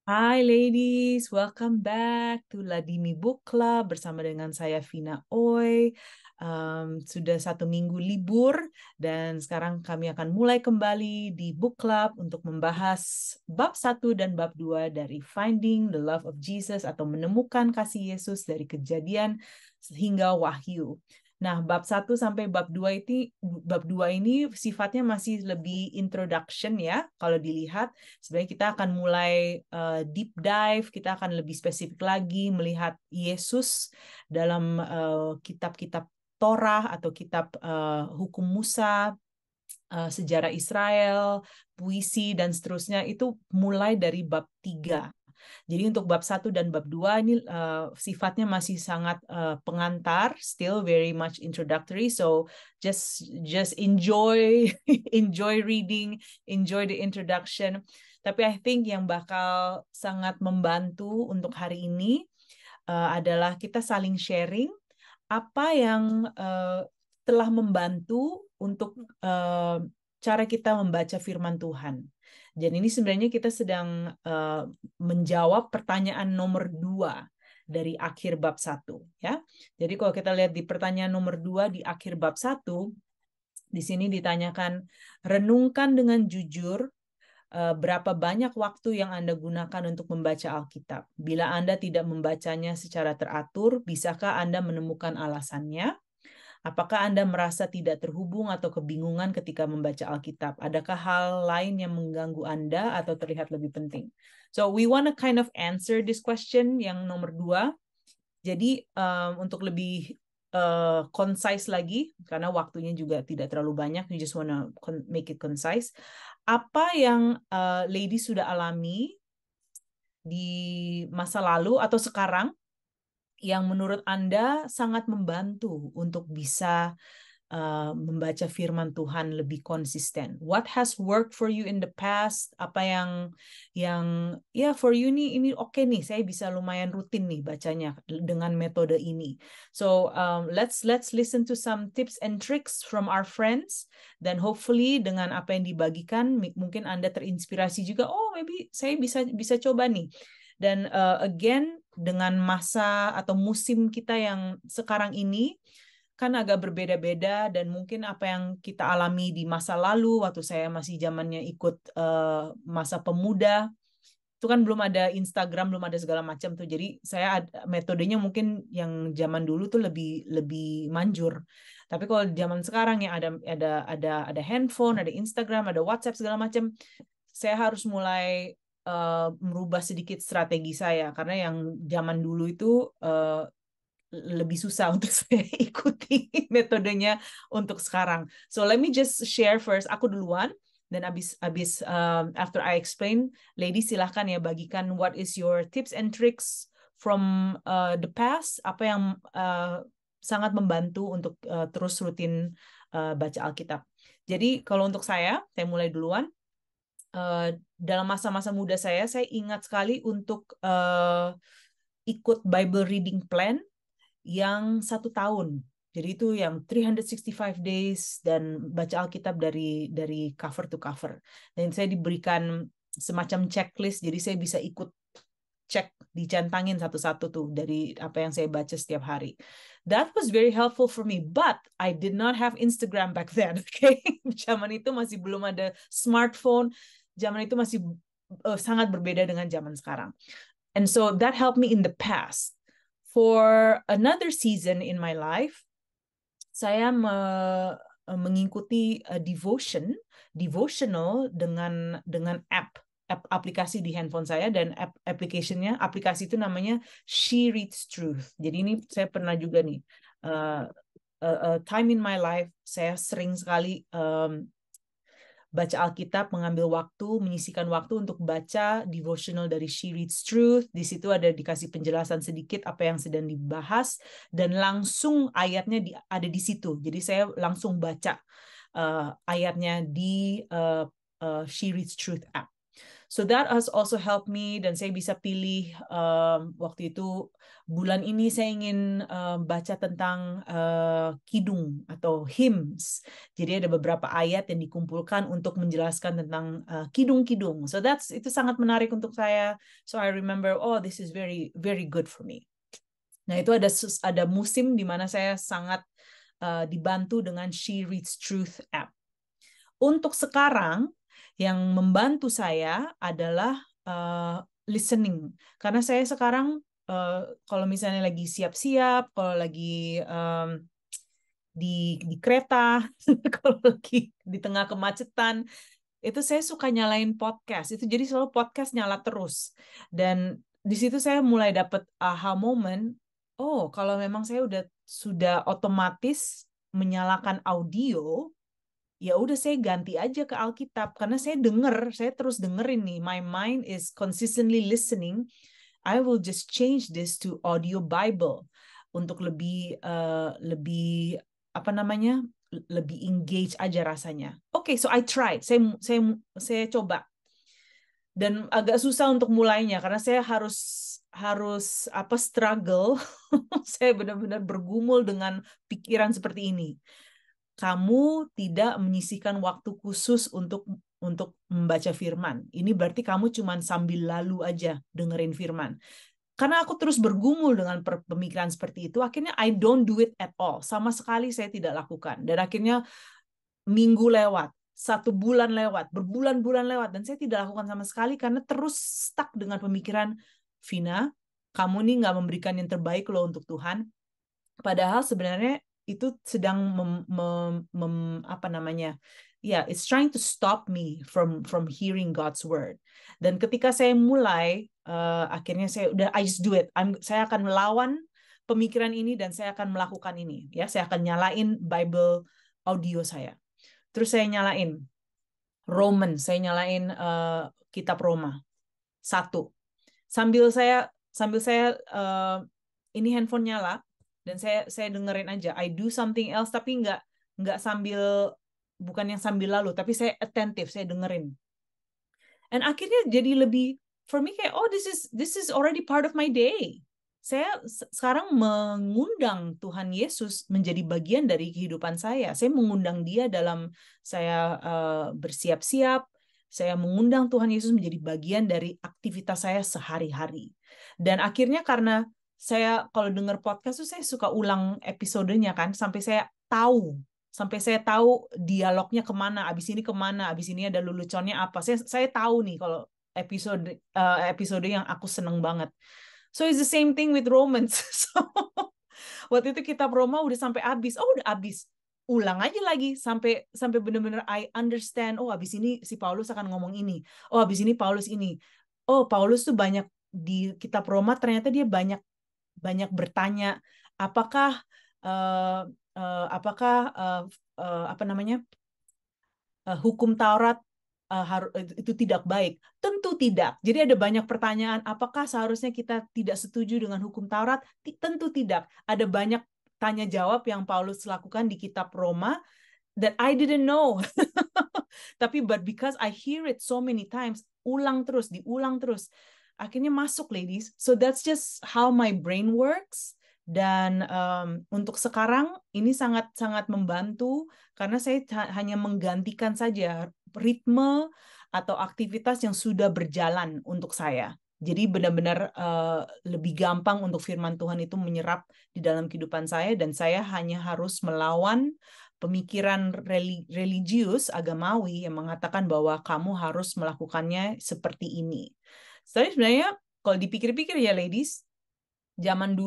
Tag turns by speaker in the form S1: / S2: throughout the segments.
S1: Hai ladies, welcome back to Ladimi Book Club bersama dengan saya Vina Oi. Sudah 1 minggu libur dan sekarang kami akan mulai kembali di Book Club untuk membahas bab 1 dan bab 2 dari Finding the Love of Jesus atau menemukan kasih Yesus dari Kejadian hingga Wahyu. Nah, bab 1 sampai bab 2 ini sifatnya masih lebih introduction ya. Kalau dilihat, sebenarnya kita akan mulai deep dive, kita akan lebih spesifik lagi melihat Yesus dalam kitab-kitab Torah atau kitab hukum Musa, sejarah Israel, puisi dan seterusnya itu mulai dari bab 3. Jadi untuk bab 1 dan bab 2 ini sifatnya masih sangat pengantar, still very much introductory. So just enjoy enjoy reading, enjoy the introduction. Tapi I think yang bakal sangat membantu untuk hari ini adalah kita saling sharing apa yang telah membantu untuk cara kita membaca firman Tuhan. Dan ini sebenarnya kita sedang menjawab pertanyaan nomor 2 dari akhir bab 1. Ya. Jadi kalau kita lihat di pertanyaan nomor 2 di akhir bab 1, di sini ditanyakan, renungkan dengan jujur berapa banyak waktu yang Anda gunakan untuk membaca Alkitab. Bila Anda tidak membacanya secara teratur, bisakah Anda menemukan alasannya? Apakah Anda merasa tidak terhubung atau kebingungan ketika membaca Alkitab? Adakah hal lain yang mengganggu Anda atau terlihat lebih penting? So we want to kind of answer this question yang nomor 2. Jadi untuk lebih concise lagi, karena waktunya juga tidak terlalu banyak, we just want to make it concise. Apa yang lady sudah alami di masa lalu atau sekarang yang menurut Anda sangat membantu untuk bisa membaca firman Tuhan lebih konsisten? What has worked for you in the past? Apa yang ya for you ini oke nih, saya bisa lumayan rutin nih bacanya dengan metode ini. So let's listen to some tips and tricks from our friends, dan hopefully dengan apa yang dibagikan mungkin Anda terinspirasi juga. Oh, maybe saya bisa coba nih. Dan again, dengan masa atau musim kita yang sekarang ini kan agak berbeda-beda, dan mungkin apa yang kita alami di masa lalu waktu saya masih zamannya ikut masa pemuda, itu kan belum ada Instagram, belum ada segala macam tuh. Jadi saya metodenya mungkin yang zaman dulu tuh lebih manjur. Tapi kalau zaman sekarang yang ada handphone, ada Instagram, ada WhatsApp segala macam, saya harus mulai merubah sedikit strategi saya, karena yang zaman dulu itu lebih susah untuk saya ikuti metodenya untuk sekarang. So let me just share first. Aku duluan, dan abis after I explain, lady silahkan ya bagikan what is your tips and tricks from the past, apa yang sangat membantu untuk terus rutin baca Alkitab. Jadi kalau untuk saya mulai duluan. Dalam masa-masa muda saya ingat sekali untuk ikut Bible reading plan yang 1 tahun. Jadi itu yang 365 days dan baca Alkitab dari cover to cover. Dan saya diberikan semacam checklist, jadi saya bisa ikut cek, dicentangin satu-satu tuh dari apa yang saya baca setiap hari. That was very helpful for me, but I did not have Instagram back then. Okay, zaman itu masih belum ada smartphone, zaman itu masih sangat berbeda dengan zaman sekarang. And so that helped me in the past. For another season in my life, saya mengikuti devotional dengan aplikasi di handphone saya, dan aplikasi itu namanya She Reads Truth. Jadi ini saya pernah juga nih time in my life saya sering sekali baca Alkitab, mengambil waktu, menyisihkan waktu untuk baca devotional dari She Reads Truth. Di situ ada dikasih penjelasan sedikit apa yang sedang dibahas, dan langsung ayatnya ada di situ. Jadi saya langsung baca ayatnya di She Reads Truth app. So that has also helped me, dan saya bisa pilih waktu itu bulan ini saya ingin baca tentang kidung atau hymns. Jadi ada beberapa ayat yang dikumpulkan untuk menjelaskan tentang kidung-kidung. So itu sangat menarik untuk saya. So I remember, oh, this is very very good for me. Nah, itu ada musim di mana saya sangat dibantu dengan She Reads Truth app. Untuk sekarang, yang membantu saya adalah listening. Karena saya sekarang kalau misalnya lagi siap-siap, kalau lagi di kereta, kalau lagi di tengah kemacetan, itu saya suka nyalain podcast. Itu jadi selalu podcast nyala terus. Dan di situ saya mulai dapat aha moment. Oh, kalau memang saya sudah otomatis menyalakan audio, ya udah saya ganti aja ke Alkitab karena saya terus dengerin nih. My mind is consistently listening. I will just change this to audio Bible untuk lebih apa namanya? Lebih engage aja rasanya. Oke, so I tried. Saya coba. Dan agak susah untuk mulainya karena saya harus struggle. Saya benar-benar bergumul dengan pikiran seperti ini. Kamu tidak menyisihkan waktu khusus untuk membaca firman. Ini berarti kamu cuma sambil lalu aja dengerin firman. Karena aku terus bergumul dengan pemikiran seperti itu, akhirnya I don't do it at all. Sama sekali saya tidak lakukan. Dan akhirnya minggu lewat, 1 bulan lewat, berbulan-bulan lewat, dan saya tidak lakukan sama sekali karena terus stuck dengan pemikiran, Vina, kamu nih nggak memberikan yang terbaik loh untuk Tuhan. Padahal sebenarnya itu sedang apa namanya? Ya, it's trying to stop me from hearing God's word. Dan ketika saya mulai, akhirnya I just do it. Saya akan melawan pemikiran ini dan saya akan melakukan ini. Ya, saya akan nyalain Bible audio saya. Terus saya nyalain Roman, saya nyalain kitab Roma 1. Sambil saya ini handphone nyala dan saya dengerin aja. I do something else tapi nggak sambil, bukan yang sambil lalu, tapi saya attentive, saya dengerin. And akhirnya jadi lebih, for me kayak, oh, this is already part of my day. Saya sekarang mengundang Tuhan Yesus menjadi bagian dari kehidupan saya. Saya mengundang Dia dalam saya bersiap-siap. Saya mengundang Tuhan Yesus menjadi bagian dari aktivitas saya sehari-hari. Dan akhirnya karena saya kalau dengar podcast tuh saya suka ulang episodenya kan, sampai saya tahu dialognya kemana, abis ini kemana, abis ini ada leluconnya apa. Saya tahu nih kalau episode yang aku seneng banget. So it's the same thing with Romans. So waktu itu kitab Roma udah sampai habis. Oh, udah habis. Ulang aja lagi sampai benar-benar I understand. Oh, habis ini si Paulus akan ngomong ini. Oh, habis ini Paulus ini. Oh, Paulus tuh banyak di kitab Roma, ternyata dia banyak bertanya apakah apa namanya? Hukum Taurat itu tidak baik. Tentu tidak. Jadi ada banyak pertanyaan, apakah seharusnya kita tidak setuju dengan hukum Taurat? Tentu tidak. Ada banyak tanya jawab yang Paulus lakukan di kitab Roma that I didn't know. Tapi but because I hear it so many times, diulang terus. Akhirnya masuk, ladies. So that's just how my brain works. Dan untuk sekarang ini sangat-sangat membantu karena saya hanya menggantikan saja ritme atau aktivitas yang sudah berjalan untuk saya. Jadi benar-benar lebih gampang untuk firman Tuhan itu menyerap di dalam kehidupan saya, dan saya hanya harus melawan pemikiran religius agamawi yang mengatakan bahwa kamu harus melakukannya seperti ini. Tapi sebenarnya kalau dipikir-pikir ya, ladies, zaman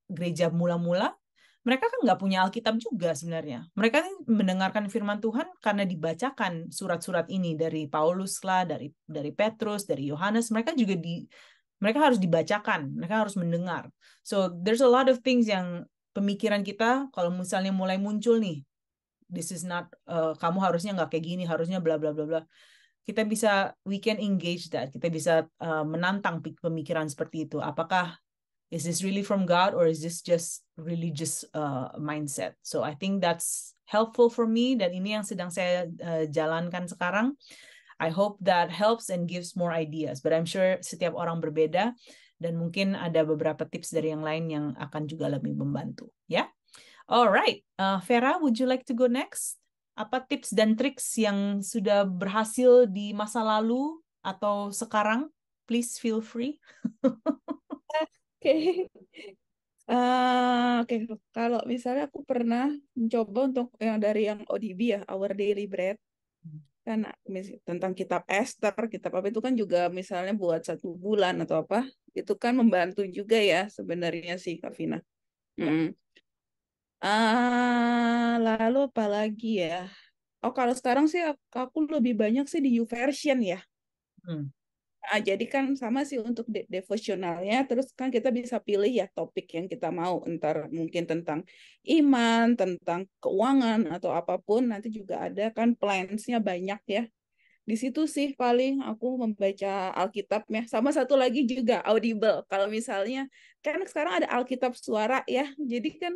S1: gereja mula-mula, mereka kan nggak punya Alkitab juga sebenarnya. Mereka mendengarkan firman Tuhan karena dibacakan surat-surat ini dari Paulus lah, dari Petrus, dari Yohanes. Mereka harus dibacakan, mereka harus mendengar. So there's a lot of things yang pemikiran kita kalau misalnya mulai muncul nih, this is not, kamu harusnya nggak kayak gini, harusnya bla bla bla bla. We can engage that. Kita bisa menantang pemikiran seperti itu. Apakah is this really from God or is this just religious mindset? So I think that's helpful for me, dan ini yang sedang saya jalankan sekarang. I hope that helps and gives more ideas. But I'm sure setiap orang berbeda dan mungkin ada beberapa tips dari yang lain yang akan juga lebih membantu. Ya, alright. Vera, would you like to go next? Apa tips dan triks yang sudah berhasil di masa lalu atau sekarang? Please feel free.
S2: Oke. Oke, kalau misalnya aku pernah mencoba untuk yang dari yang ODB ya, Our Daily Bread, kan tentang kitab Esther, kitab apa itu kan juga misalnya buat 1 bulan atau apa, itu kan membantu juga ya sebenarnya sih, Kak Vina.
S1: Ya.
S2: Mm. Lalu apa lagi ya? Oh, kalau sekarang sih aku lebih banyak sih di YouVersion ya.
S1: Hmm.
S2: Jadi kan sama sih untuk devosionalnya, terus kan kita bisa pilih ya topik yang kita mau, entar mungkin tentang iman, tentang keuangan, atau apapun, nanti juga ada kan plans-nya banyak ya. Di situ sih paling aku membaca Alkitabnya. Sama satu lagi juga Audible. Kalau misalnya, kan sekarang ada Alkitab suara ya, jadi kan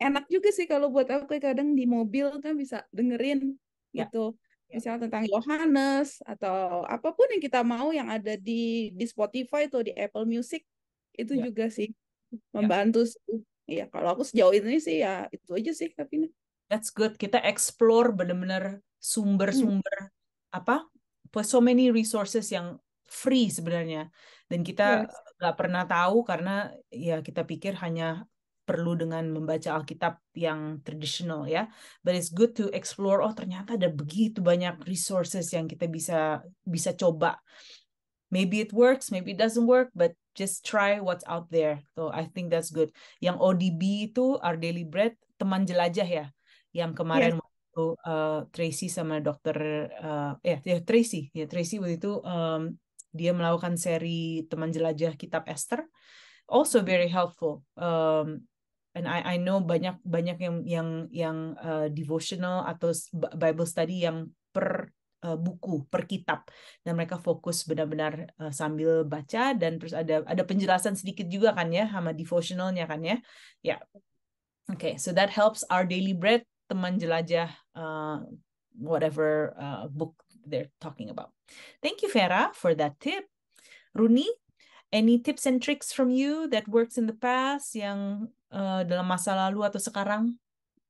S2: enak juga sih kalau buat aku kadang di mobil kan bisa dengerin
S1: Ya.
S2: gitu.
S1: Ya.
S2: Misalnya tentang Yohanes atau apapun yang kita mau yang ada di Spotify atau di Apple Music itu
S1: Ya.
S2: juga sih
S1: Ya.
S2: membantu sih. Iya, kalau aku sejauh ini sih ya itu aja sih Kapina.
S1: That's good. Kita explore benar-benar
S2: Hmm,
S1: sumber-sumber apa? So many resources yang free sebenarnya. Dan kita
S2: yes.
S1: nggak pernah tahu karena ya kita pikir hanya perlu dengan membaca Alkitab yang tradisional ya. But it's good to explore. Oh, ternyata ada begitu banyak resources yang kita bisa bisa coba. Maybe it works, maybe it doesn't work, but just try what's out there. So I think that's good. Yang ODB itu Our Daily Bread, teman jelajah ya. Yang
S2: Yes.
S1: kemarin waktu Tracy sama dokter Tracy waktu itu dia melakukan seri teman jelajah kitab Esther. Also very helpful. And I know banyak banyak yang devotional atau Bible study yang per buku per kitab dan mereka fokus benar-benar sambil baca dan terus ada penjelasan sedikit juga kan ya sama devotionalnya kan ya ya okay, so that helps Our Daily Bread, teman jelajah whatever book they're talking about. Thank you Vera for that tip. Runi, any tips and tricks from you that works in the past yang dalam masa lalu atau sekarang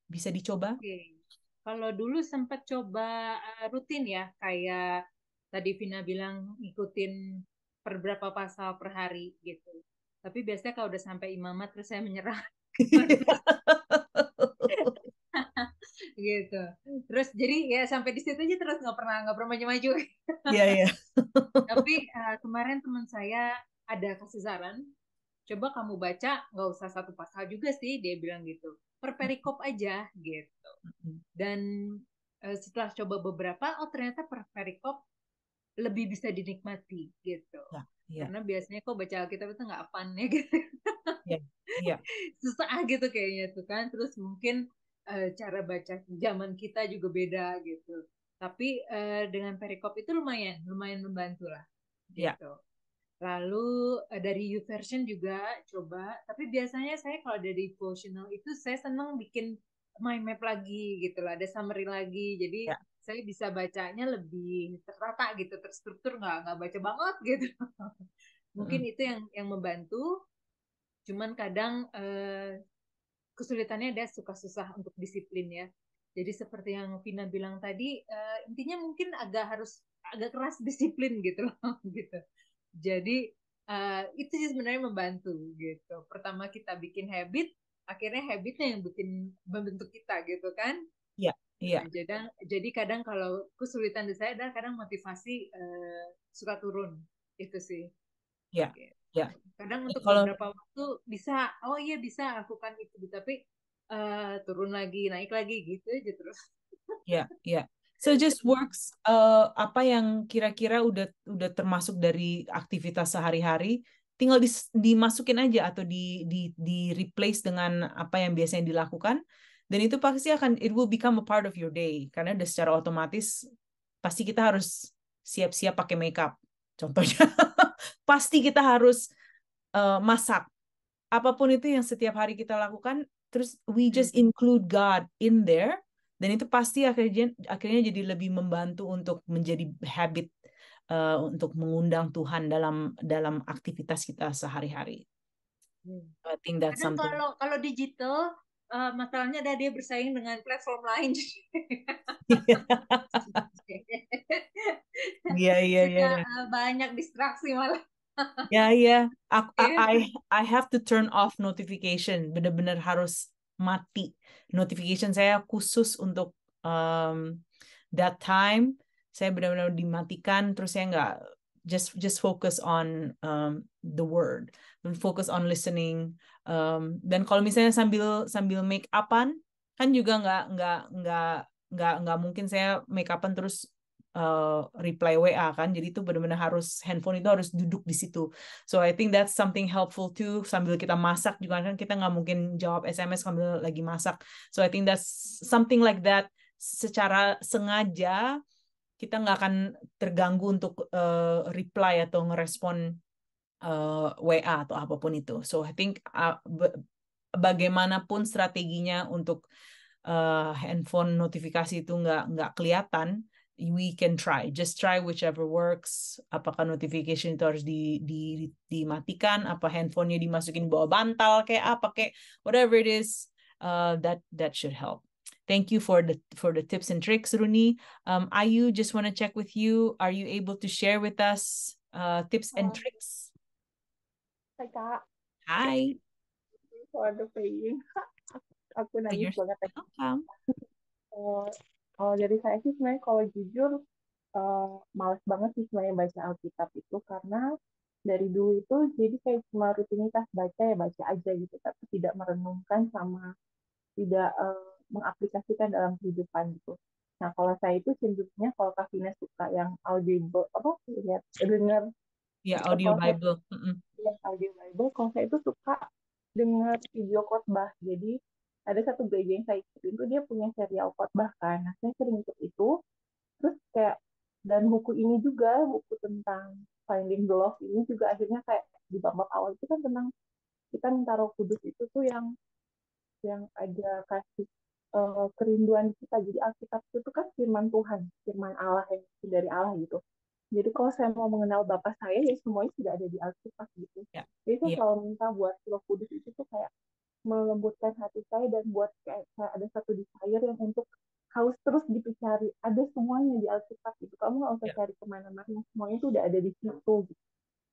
S1: bisa dicoba?
S3: Oke. Kalau dulu sempat coba rutin ya, kayak tadi Vina bilang ngikutin per berapa pasal per hari gitu. Tapi biasanya kalau udah sampai imamat terus saya menyerah. Gitu. Terus jadi ya sampai di situ aja terus nggak pernah maju-maju.
S1: Iya, iya.
S3: Tapi kemarin teman saya ada kasih saran, coba kamu baca nggak usah satu pasal juga sih, dia bilang gitu. Per perikop aja gitu. Dan setelah coba beberapa, oh ternyata per perikop lebih bisa dinikmati gitu.
S1: Ya, ya,
S3: Karena biasanya kok baca Alkitab itu nggak fun ya gitu.
S1: ya, ya,
S3: Susah gitu kayaknya tuh kan. Terus mungkin cara baca zaman kita juga beda gitu. Tapi dengan perikop itu lumayan membantu lah
S1: ya,
S3: gitu. Lalu dari YouVersion juga coba, tapi biasanya saya kalau dari devotional itu saya senang bikin mind map lagi gitu lah, ada summary lagi. Jadi
S1: ya.
S3: saya bisa bacanya lebih tertata gitu, terstruktur, nggak baca banget gitu. Mungkin
S1: Mm.
S3: itu yang membantu. Cuman kadang kesulitannya ada suka susah untuk disiplin ya. Jadi seperti yang Vina bilang tadi, intinya mungkin agak keras disiplin gitu loh gitu. Jadi itu sih sebenarnya membantu gitu. Pertama kita bikin habit, akhirnya habitnya yang bikin membentuk kita gitu kan.
S1: Ya,
S3: Nah,
S1: ya,
S3: jadi kadang kalau kesulitan di saya adalah kadang motivasi suka turun itu sih.
S1: ya,
S3: Gitu.
S1: ya.
S3: Kadang untuk
S1: Kalau
S3: beberapa waktu bisa, oh iya bisa lakukan itu, tapi turun lagi, naik lagi gitu aja terus.
S1: ya, ya. So just works apa yang kira-kira udah termasuk dari aktivitas sehari-hari, tinggal dimasukin aja atau di replace dengan apa yang biasanya dilakukan dan itu pasti akan it will become a part of your day karena udah secara otomatis pasti kita harus siap-siap pakai makeup. Contohnya pasti kita harus masak. Apapun itu yang setiap hari kita lakukan, terus we
S3: Hmm.
S1: just include God in there Dan itu pasti akhirnya jadi lebih membantu untuk menjadi habit untuk mengundang Tuhan dalam aktivitas kita sehari-hari. I think that's
S3: Kadang
S1: something.
S3: kalau digital masalahnya ada dia bersaing dengan platform lain.
S1: Iya.
S3: Suka banyak distraksi malah.
S1: Ya. I have to turn off notification. Benar-benar harus mati. Notification saya khusus untuk that time. Saya benar-benar dimatikan. Terus saya nggak just focus on the word. Focus on listening. Dan kalau misalnya sambil make upan, kan juga nggak mungkin saya make upan terus reply WA kan. Jadi itu benar-benar harus handphone itu harus duduk di situ. So I think that's something helpful too. Sambil kita masak juga kan kita nggak mungkin jawab SMS sambil lagi masak. So I think that's something like that. Secara sengaja kita nggak akan terganggu untuk reply atau ngerespon WA atau apapun itu. So I think bagaimanapun strateginya untuk handphone notifikasi itu nggak kelihatan, we can try. Just try whichever works. Apakah notification itu harus dimatikan? Apa handphonenya dimasukin bawah bantal? Kayak apa? Kayak whatever it is, that should help. Thank you for the tips and tricks, Runi. Ayu, just want to check with you. Are you able to share with us tips and tricks?
S4: Hai Kak.
S1: Hai.
S4: Waduh, paying. Aku nangis banget.
S1: Welcome.
S4: Kalau dari saya sih sebenarnya kalau jujur malas banget sih sebenarnya baca Alkitab itu karena dari dulu itu jadi kayak cuma rutinitas baca aja gitu tapi tidak merenungkan sama tidak mengaplikasikan dalam kehidupan gitu. Nah kalau saya itu cenderungnya kalau Kak Vina suka yang audible lihat dengar
S1: audio Bible.
S4: Audio Bible. Kalau saya itu suka dengar video khotbah. Jadi ada satu gereja yang saya ikutin tuh dia punya serial khotbah kan. Nah, saya sering ikut itu. Terus kayak dan buku ini juga buku tentang Finding the Love ini juga akhirnya kayak di bab awal itu kan tentang kita minta Roh Kudus itu tuh yang ada kasih kerinduan kita. Jadi Alkitab itu kan firman Tuhan, firman Allah yang dari Allah gitu. Jadi kalau saya mau mengenal Bapak saya, ya semuanya sudah ada di Alkitab gitu. Jadi saya selalu minta buat Roh Kudus itu tuh kayak melembutkan hati saya dan buat kayak ada satu desire yang untuk harus terus gitu cari. Ada semuanya di Alkitab gitu. Kamu nggak usah cari kemana-mana, semuanya tuh udah ada di situ gitu.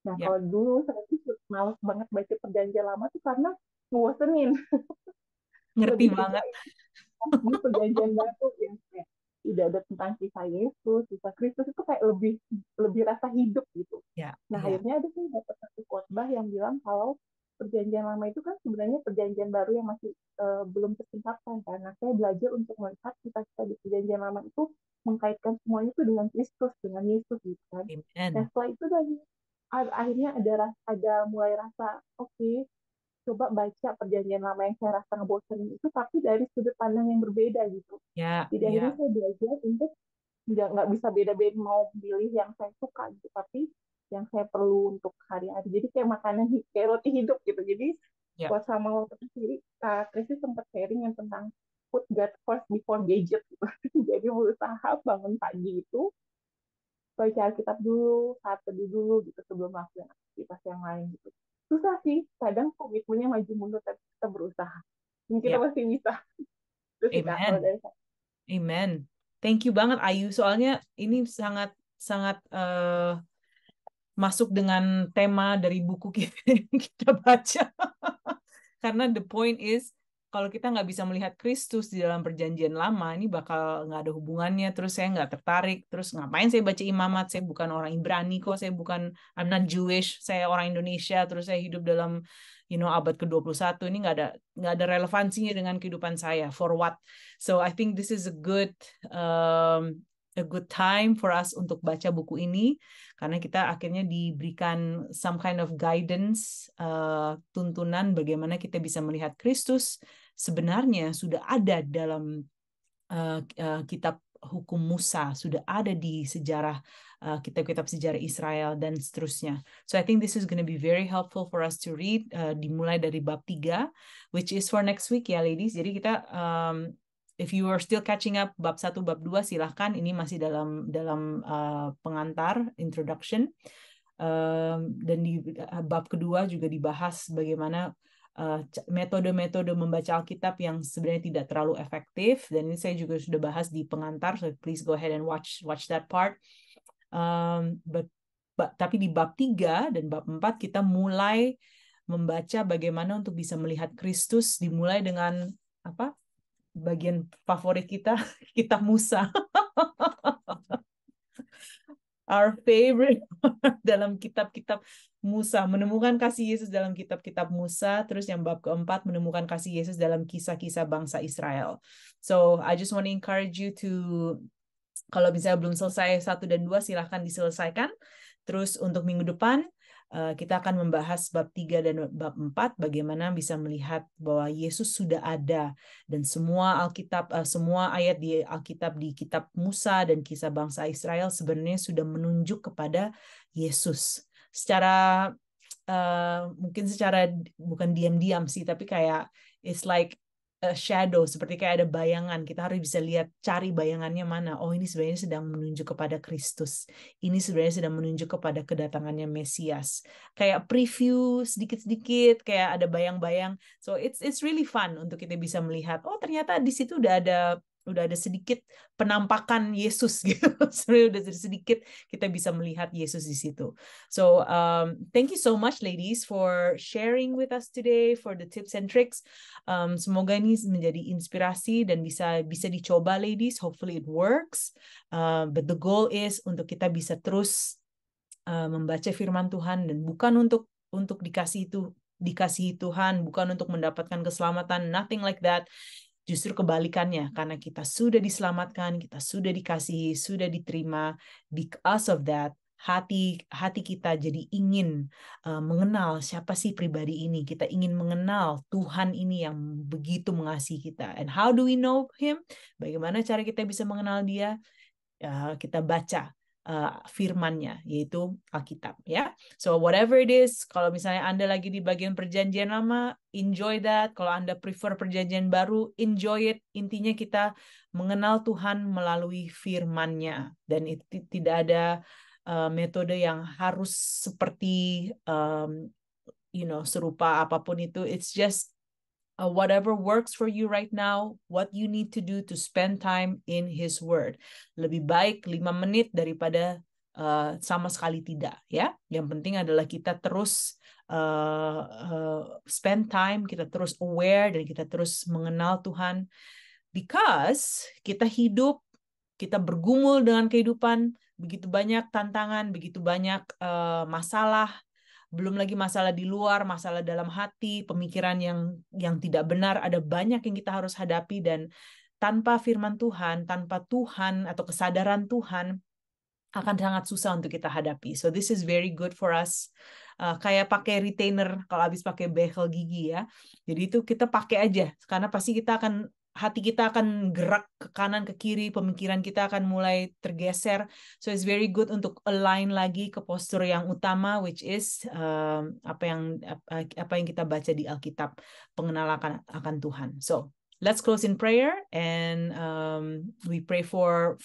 S4: Nah kalau dulu saya tuh males banget baca Perjanjian Lama tuh karena ngebosenin.
S1: Ngerti banget.
S4: Di Perjanjian Baru yang kayak udah ada tentang kisah Yesus, kisah Kristus itu kayak lebih rasa hidup gitu. Nah akhirnya ada sih dapat satu khotbah yang bilang kalau Perjanjian Lama itu kan sebenarnya Perjanjian Baru yang masih belum tersingkapkan. Karena saya belajar untuk melihat kita di Perjanjian Lama itu mengkaitkan semuanya itu dengan Kristus, dengan Yesus gitu kan. Nah setelah itu akhirnya ada mulai rasa oke, coba baca Perjanjian Lama yang saya rasa ngebosenin itu tapi dari sudut pandang yang berbeda gitu. Jadi akhirnya saya belajar untuk nggak bisa beda-beda mau pilih yang saya suka gitu, tapi yang saya perlu untuk hari-hari. Jadi kayak makanan kayak roti hidup gitu. Jadi buat sama waktu sendiri Kak Kristi sempat sharing yang tentang put God first before gadget gitu. Jadi berusaha bangun pagi itu baca Alkitab dulu, saat teduh dulu gitu sebelum melakukan aktivitas yang lain gitu. Susah sih, kadang komitmennya maju mundur tapi kita berusaha. Dan kita masih bisa.
S1: Amen. Thank you banget Ayu. Soalnya ini sangat masuk dengan tema dari buku kita baca. Karena the point is kalau kita nggak bisa melihat Kristus di dalam Perjanjian Lama, ini bakal nggak ada hubungannya. Terus saya nggak tertarik. Terus ngapain saya baca Imamat? Saya bukan orang Ibrani kok. Saya bukan, I'm not Jewish. Saya orang Indonesia. Terus saya hidup dalam, abad ke-21. Ini nggak ada relevansinya dengan kehidupan saya. For what? So I think this is a good time for us untuk baca buku ini. Karena kita akhirnya diberikan some kind of guidance, tuntunan bagaimana kita bisa melihat Kristus sebenarnya sudah ada dalam kitab hukum Musa, sudah ada di sejarah kitab-kitab sejarah Israel dan seterusnya. So I think this is going to be very helpful for us to read, dimulai dari bab 3, which is for next week ya ladies. Jadi kita if you are still catching up bab 1, bab 2, silahkan. Ini masih dalam pengantar, introduction. Dan di bab kedua juga dibahas bagaimana metode-metode membaca Alkitab yang sebenarnya tidak terlalu efektif. Dan ini saya juga sudah bahas di pengantar, so please go ahead and watch that part. Tapi di bab 3 dan bab 4 kita mulai membaca bagaimana untuk bisa melihat Kristus, dimulai dengan apa? Bagian favorit kita, kitab Musa. Our favorite dalam kitab-kitab Musa, menemukan kasih Yesus dalam kitab-kitab Musa. Terus yang bab keempat, menemukan kasih Yesus dalam kisah-kisah bangsa Israel. So I just want to encourage you to, kalau misalnya belum selesai 1 dan 2, silahkan diselesaikan. Terus untuk minggu depan, kita akan membahas bab 3 dan bab 4, bagaimana bisa melihat bahwa Yesus sudah ada, dan semua Alkitab, semua ayat di Alkitab, di kitab Musa dan kisah bangsa Israel sebenarnya sudah menunjuk kepada Yesus. Secara mungkin secara bukan diam-diam sih, tapi kayak it's like a shadow, seperti kayak ada bayangan. Kita harus bisa lihat, cari bayangannya mana. Oh, ini sebenarnya sedang menunjuk kepada Kristus. Ini sebenarnya sedang menunjuk kepada kedatangannya Mesias. Kayak preview sedikit-sedikit, kayak ada bayang-bayang. So it's really fun untuk kita bisa melihat, oh ternyata di situ udah ada sedikit penampakan Yesus gitu. Sebenarnya udah sedikit kita bisa melihat Yesus di situ. So thank you so much ladies for sharing with us today, for the tips and tricks. Semoga ini menjadi inspirasi dan bisa dicoba ladies. Hopefully it works. But the goal is untuk kita bisa terus membaca firman Tuhan, dan bukan untuk dikasihi Tuhan, bukan untuk mendapatkan keselamatan, nothing like that. Justru kebalikannya, karena kita sudah diselamatkan, kita sudah dikasihi, sudah diterima. Because of that, hati kita jadi ingin mengenal siapa sih pribadi ini. Kita ingin mengenal Tuhan ini yang begitu mengasihi kita. And how do we know Him? Bagaimana cara kita bisa mengenal Dia? Kita baca firman-Nya, yaitu Alkitab, ya. So whatever it is, kalau misalnya Anda lagi di bagian perjanjian lama, enjoy that. Kalau Anda prefer perjanjian baru, enjoy it. Intinya kita mengenal Tuhan melalui firman-Nya, dan itu tidak ada metode yang harus seperti serupa apapun itu. It's just whatever works for you right now, what you need to do to spend time in His Word. Lebih baik 5 menit daripada sama sekali tidak, ya. Yang penting adalah kita terus spend time, kita terus aware, dan kita terus mengenal Tuhan. Because kita hidup, kita bergumul dengan kehidupan, begitu banyak tantangan, begitu banyak masalah. Belum lagi masalah di luar, masalah dalam hati, pemikiran yang tidak benar, ada banyak yang kita harus hadapi, dan tanpa firman Tuhan, tanpa Tuhan atau kesadaran Tuhan, akan sangat susah untuk kita hadapi. So this is very good for us. Kayak pakai retainer kalau habis pakai behel gigi, ya. Jadi itu kita pakai aja, karena pasti hati kita akan gerak ke kanan, ke kiri, pemikiran kita akan mulai tergeser. So it's very good untuk align lagi ke postur yang utama, which is apa yang kita baca di Alkitab, pengenalan akan Tuhan. So let's close in prayer, and we pray for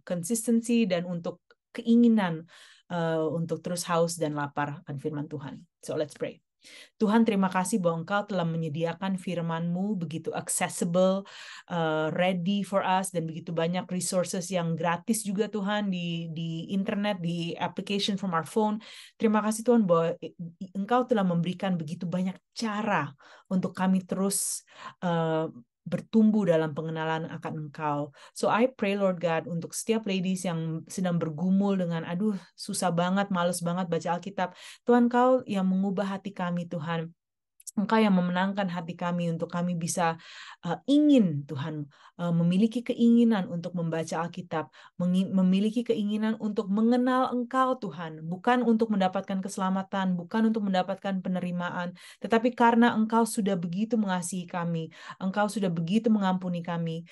S1: consistency dan untuk keinginan untuk terus haus dan lapar akan firman Tuhan. So let's pray. Tuhan, terima kasih bahwa Engkau telah menyediakan firman-Mu begitu accessible, ready for us, dan begitu banyak resources yang gratis juga Tuhan di internet, di application from our phone. Terima kasih Tuhan bahwa Engkau telah memberikan begitu banyak cara untuk kami terus bertumbuh dalam pengenalan akan Engkau. So I pray Lord God untuk setiap ladies yang sedang bergumul dengan susah banget, males banget baca Alkitab. Tuhan, Kau yang mengubah hati kami Tuhan. Engkau yang memenangkan hati kami untuk kami bisa ingin Tuhan, memiliki keinginan untuk membaca Alkitab, memiliki keinginan untuk mengenal Engkau Tuhan, bukan untuk mendapatkan keselamatan, bukan untuk mendapatkan penerimaan, tetapi karena Engkau sudah begitu mengasihi kami, Engkau sudah begitu mengampuni kami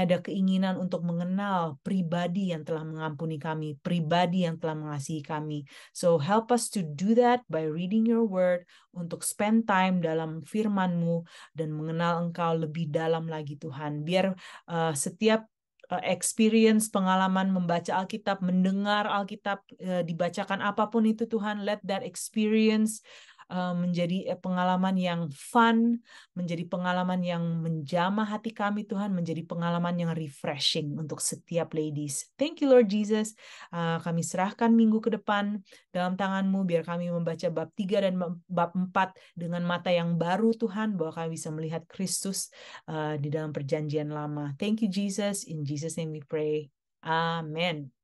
S1: ada keinginan untuk mengenal pribadi yang telah mengampuni kami, pribadi yang telah mengasihi kami. So help us to do that by reading your word, untuk spend time dalam firman-Mu dan mengenal Engkau lebih dalam lagi Tuhan. Biar setiap experience, pengalaman membaca Alkitab, mendengar Alkitab dibacakan apapun itu Tuhan, let that experience menjadi pengalaman yang fun, menjadi pengalaman yang menjamah hati kami Tuhan, menjadi pengalaman yang refreshing untuk setiap ladies. Thank you Lord Jesus. Kami serahkan minggu ke depan dalam tangan-Mu, biar kami membaca bab 3 dan bab 4 dengan mata yang baru Tuhan, bahwa kami bisa melihat Kristus di dalam perjanjian lama. Thank you Jesus. In Jesus name we pray. Amen.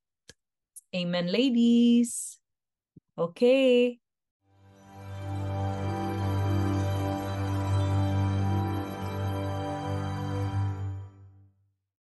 S1: Amen ladies. Okay.